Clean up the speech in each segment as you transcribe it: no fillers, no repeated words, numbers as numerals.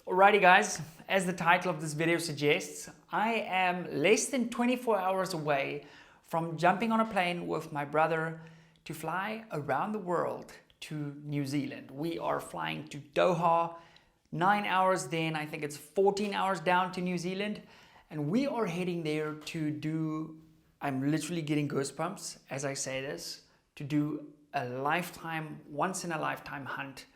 Alrighty guys, as the title of this video suggests, I am less than 24 hours away from jumping on a plane with my brother to fly around the world to New Zealand. We are flying to Doha, 9 hours then, I think it's 14 hours down to New Zealand, and we are heading there to do, I'm literally getting goosebumps as I say this, to do a lifetime, once in a lifetime hunt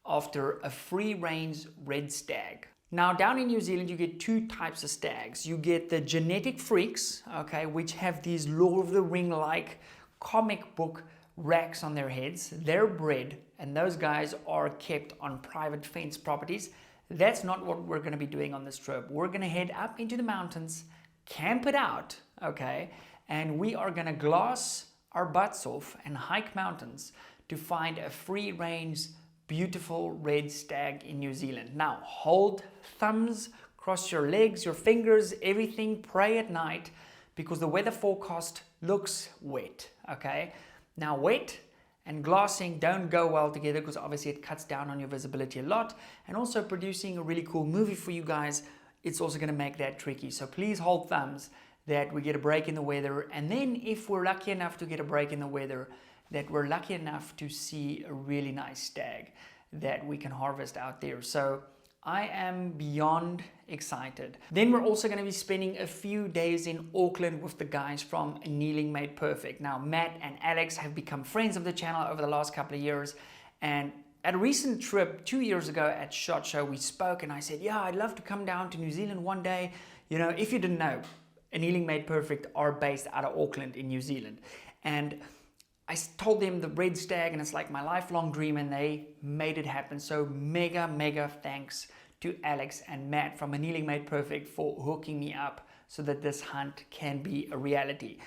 after a free-range red stag. Now down in New Zealand you get two types of stags. You get the genetic freaks, okay, which have these Lord of the Ring like comic book racks on their heads. They're bred and those guys are kept on private fence properties. That's not what we're going to be doing on this trip. We're going to head up into the mountains, camp it out, okay, and we are going to glass our butts off and hike mountains to find a free-range beautiful red stag in New Zealand. Now hold thumbs, cross your legs, your fingers, everything, pray at night because the weather forecast looks wet, okay? Now wet and glassing don't go well together because obviously it cuts down on your visibility a lot, and also producing a really cool movie for you guys, it's also going to make that tricky. So please hold thumbs that we get a break in the weather, and then if we're lucky enough to get a break in the weather, that we're lucky enough to see a really nice stag that we can harvest out there. So I am beyond excited. Then we're also going to be spending a few days in Auckland with the guys from Annealing Made Perfect. Now Matt and Alex have become friends of the channel over the last couple of years, and at a recent trip 2 years ago at SHOT Show we spoke and I said, yeah, I'd love to come down to New Zealand one day. You know, if you didn't know, Annealing Made Perfect are based out of Auckland in New Zealand, and I told them the red stag and it's like my lifelong dream and they made it happen. So mega thanks to Alex and Matt from Annealing Made Perfect for hooking me up so that this hunt can be a reality.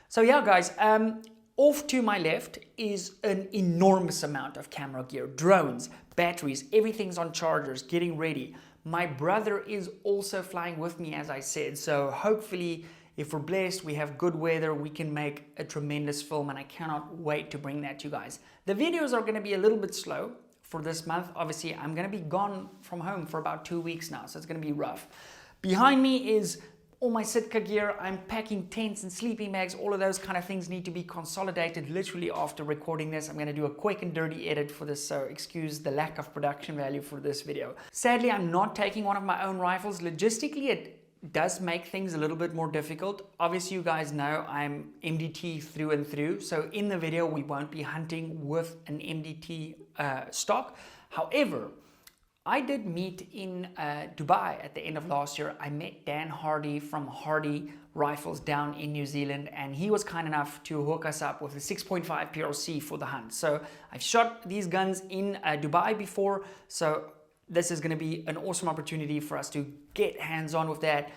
So yeah guys, off to my left is an enormous amount of camera gear, drones, batteries, everything's on chargers, getting ready. My brother is also flying with me as I said, so hopefully if we're blessed, we have good weather, we can make a tremendous film, and I cannot wait to bring that to you guys. The videos are going to be a little bit slow for this month. Obviously, I'm going to be gone from home for about 2 weeks now, so it's going to be rough. Behind me is all my Sitka gear. I'm packing tents and sleeping bags. All of those kind of things need to be consolidated literally after recording this. I'm going to do a quick and dirty edit for this, so excuse the lack of production value for this video. Sadly, I'm not taking one of my own rifles. Logistically, it does make things a little bit more difficult. Obviously you guys know I'm MDT through and through, so in the video we won't be hunting with an MDT stock. However, I did meet in Dubai at the end of last year. I met Dan Hardy from Hardy Rifles down in New Zealand, and he was kind enough to hook us up with a 6.5 PRC for the hunt. So I've shot these guns in Dubai before, so this is going to be an awesome opportunity for us to get hands-on with that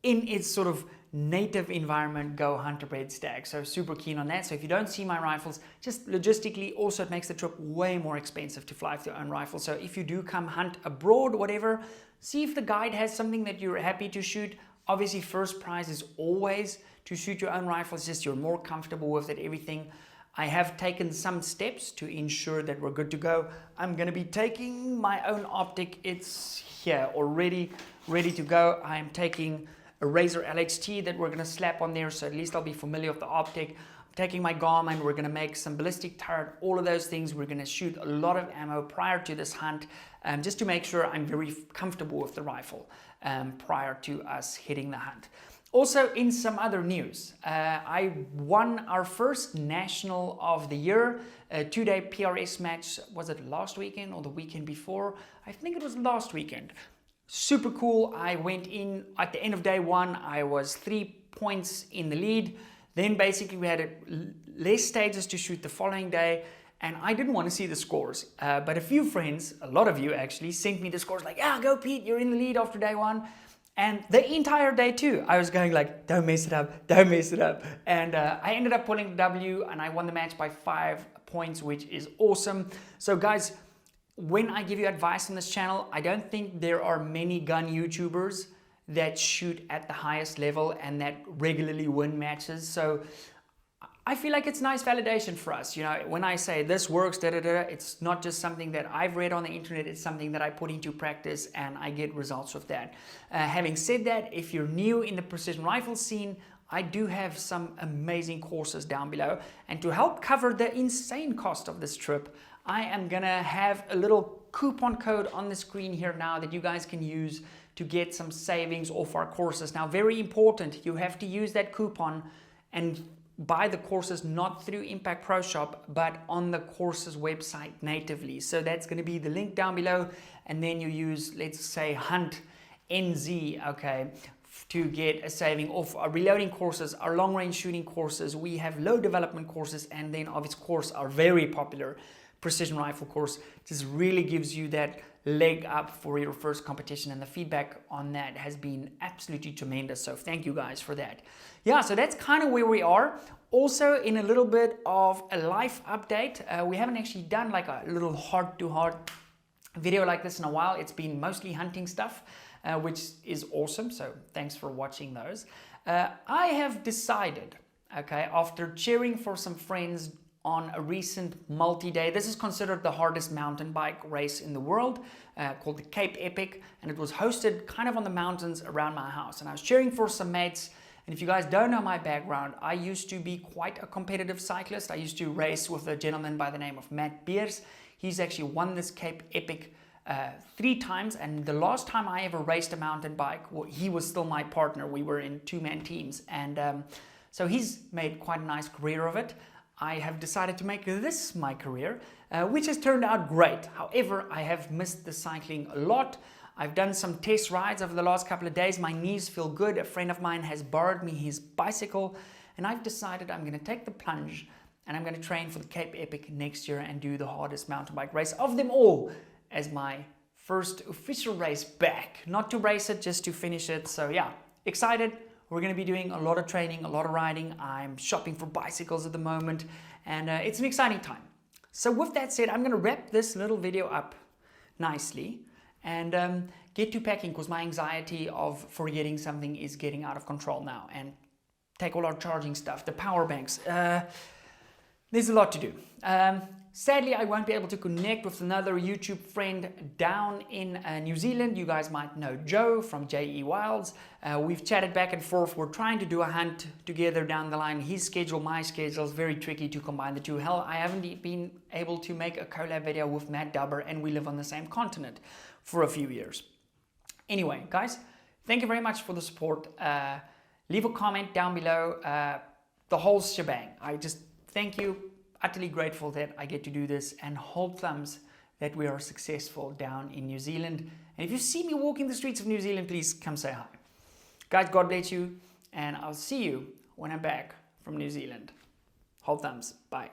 in its sort of native environment, go hunt a red stag. So super keen on that. So if you don't see my rifles, just logistically also it makes the trip way more expensive to fly with your own rifle. So if you do come hunt abroad, whatever, see if the guide has something that you're happy to shoot. Obviously first prize is always to shoot your own rifle. It's just you're more comfortable with it, everything. I have taken some steps to ensure that we're good to go. I'm going to be taking my own optic. It's here already, ready to go. I'm taking a Razor LXT that we're going to slap on there, so at least I'll be familiar with the optic. I'm taking my Garmin. We're going to make some ballistic turret, all of those things. We're going to shoot a lot of ammo prior to this hunt, just to make sure I'm very comfortable with the rifle prior to us hitting the hunt. Also, in some other news, I won our first national of the year, a 2-day PRS match. Was it last weekend or the weekend before? I think it was last weekend. Super cool. I went in at the end of day one. I was 3 points in the lead. Then basically we had less stages to shoot the following day, and I didn't want to see the scores. But a few friends, a lot of you actually, sent me the scores like, yeah, go Pete, you're in the lead after day one. And the entire day too, I was going like, don't mess it up, don't mess it up. And I ended up pulling the W, and I won the match by 5 points, which is awesome. So guys, when I give you advice on this channel, I don't think there are many gun YouTubers that shoot at the highest level and that regularly win matches. So I feel like it's nice validation for us. You know, when I say this works, it's not just something that I've read on the internet, it's something that I put into practice and I get results with that. Having said that, if you're new in the precision rifle scene, I do have some amazing courses down below. And to help cover the insane cost of this trip, I am gonna have a little coupon code on the screen here now that you guys can use to get some savings off our courses. Now, very important, you have to use that coupon and buy the courses not through Impact Pro Shop, but on the courses website natively. So that's going to be the link down below, and then you use, let's say, Hunt NZ, okay, to get a saving off our reloading courses, our long range shooting courses. We have low development courses, and then of its course our very popular precision rifle course. Just really gives you that leg up for your first competition, and the feedback on that has been absolutely tremendous, so thank you guys for that. Yeah, so that's kind of where we are. Also, in a little bit of a life update, we haven't actually done like a little heart-to-heart video like this in a while. It's been mostly hunting stuff, which is awesome, so thanks for watching those. I have decided, okay, after cheering for some friends on a recent multi-day. This is considered the hardest mountain bike race in the world, called the Cape Epic, and it was hosted kind of on the mountains around my house. And I was cheering for some mates, and if you guys don't know my background, I used to be quite a competitive cyclist. I used to race with a gentleman by the name of Matt Beers. He's actually won this Cape Epic 3 times, and the last time I ever raced a mountain bike, well, he was still my partner. We were in 2-man teams, and so he's made quite a nice career of it. I have decided to make this my career, which has turned out great. However, I have missed the cycling a lot. I've done some test rides over the last couple of days. My knees feel good. A friend of mine has borrowed me his bicycle, and I've decided I'm going to take the plunge and I'm going to train for the Cape Epic next year and do the hardest mountain bike race of them all as my first official race back. Not to race it, just to finish it. So yeah, excited. We're going to be doing a lot of training, a lot of riding. I'm shopping for bicycles at the moment, and it's an exciting time. So with that said, I'm going to wrap this little video up nicely and get to packing, because my anxiety of forgetting something is getting out of control now. And take all our charging stuff, the power banks. There's a lot to do. Sadly, I won't be able to connect with another YouTube friend down in New Zealand. You guys might know Joe from JE Wilds. We've chatted back and forth. We're trying to do a hunt together down the line. His schedule, my schedule is very tricky to combine the two. Hell, I haven't been able to make a collab video with Matt Dubber, and we live on the same continent for a few years. Anyway, guys, thank you very much for the support. Leave a comment down below, the whole shebang. I just thank you. Utterly grateful that I get to do this, and hold thumbs that we are successful down in New Zealand. And if you see me walking the streets of New Zealand, please come say hi. Guys, God bless you, and I'll see you when I'm back from New Zealand. Hold thumbs. Bye.